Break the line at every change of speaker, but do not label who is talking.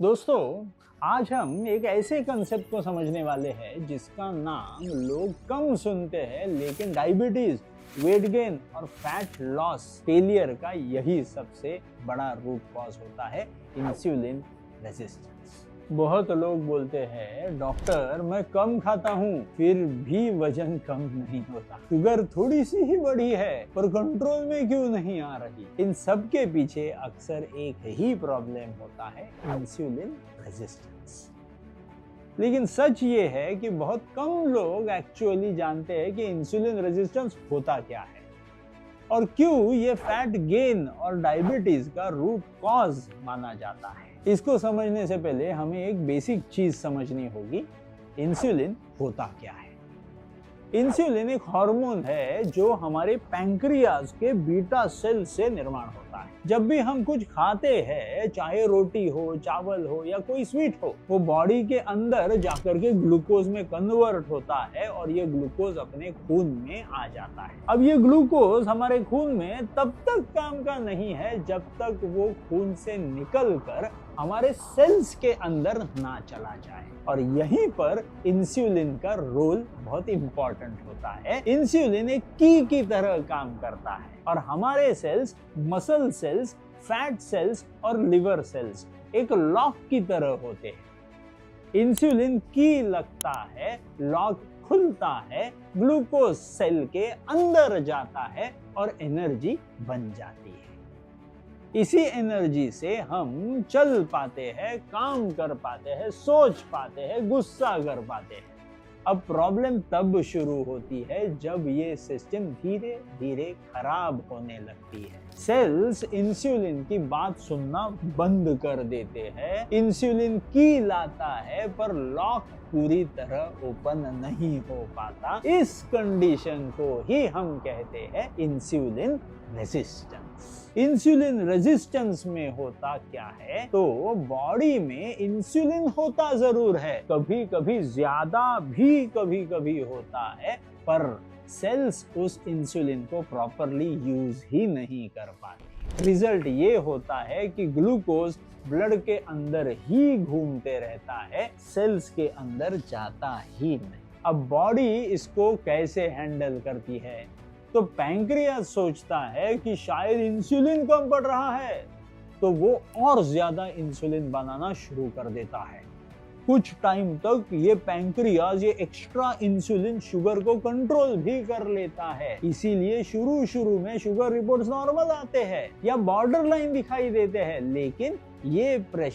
दोस्तों, आज हम एक ऐसे कंसेप्ट को समझने वाले हैं जिसका नाम लोग कम सुनते हैं, लेकिन डायबिटीज, वेट गेन और फैट लॉस फेलियर का यही सबसे बड़ा रूट कॉज होता है, इंसुलिन रेजिस्टेंस। बहुत लोग बोलते हैं, डॉक्टर मैं कम खाता हूँ फिर भी वजन कम नहीं होता, शुगर थोड़ी सी ही बढ़ी है पर कंट्रोल में क्यों नहीं आ रही। इन सब के पीछे अक्सर एक ही प्रॉब्लम होता है, इंसुलिन रेजिस्टेंस। लेकिन सच ये है कि बहुत कम लोग एक्चुअली जानते हैं कि इंसुलिन रेजिस्टेंस होता क्या है और क्यों ये फैट गेन और डायबिटीज का रूट कॉज माना जाता है। इसको समझने से पहले हमें एक बेसिक चीज समझनी होगी, इंसुलिन होता क्या है। इंसुलिन एक हार्मोन है जो हमारे पैंक्रियाज के बीटा सेल से निर्माण होता है। जब भी हम कुछ खाते हैं, चाहे रोटी हो, चावल हो या कोई स्वीट हो, वो बॉडी के अंदर जाकर के ग्लूकोज में कन्वर्ट होता है और ये ग्लूकोज अपने खून में आ जाता है। अब ये ग्लूकोज हमारे खून में तब तक काम का नहीं है जब तक वो खून से निकल कर हमारे सेल्स के अंदर ना चला जाए, और यहीं पर इंसुलिन का रोल बहुत इंपॉर्टेंट होता है। इंसुलिन एक की तरह काम करता है और हमारे cells, muscle cells, fat cells और लिवर सेल्स एक लॉक की तरह होते हैं। इंसुलिन की लगता है, लॉक खुलता है, ग्लूकोज सेल के अंदर जाता है और एनर्जी बन जाती है। इसी एनर्जी से हम चल पाते हैं, काम कर पाते हैं, सोच पाते हैं, गुस्सा कर पाते हैं। अब प्रॉब्लम तब शुरू होती है जब ये सिस्टम धीरे धीरे खराब होने लगती है। सेल्स इंसुलिन की बात सुनना बंद कर देते हैं, इंसुलिन की लाता है पर लॉक पूरी तरह ओपन नहीं हो पाता। इस कंडीशन को ही हम कहते हैं इंसुलिन रेजिस्टेंस। इंसुलिन रेजिस्टेंस में होता क्या है, तो बॉडी में इंसुलिन होता जरूर है, कभी कभी ज्यादा भी कभी कभी होता है, पर सेल्स उस इंसुलिन को प्रॉपरली यूज ही नहीं कर पाते। रिजल्ट ये होता है कि ग्लूकोज ब्लड के अंदर ही घूमते रहता है, सेल्स के अंदर जाता ही नहीं। अब बॉडी इसको कैसे हैंडल करती है, तो पैंक्रियास सोचता है कि शायद इंसुलिन कम पड़ रहा है, तो वो और ज्यादा इंसुलिन बनाना शुरू कर देता है। कुछ टाइम तक ये पैंक्रियास ये एक्स्ट्रा इंसुलिन शुगर को कंट्रोल भी कर लेता है। इसीलिए शुरू में शुगर रिपोर्ट्स नॉर्मल आते हैं या बॉर्डर लाइन दिखाई देते हैं, लेकिन ये प्रेशर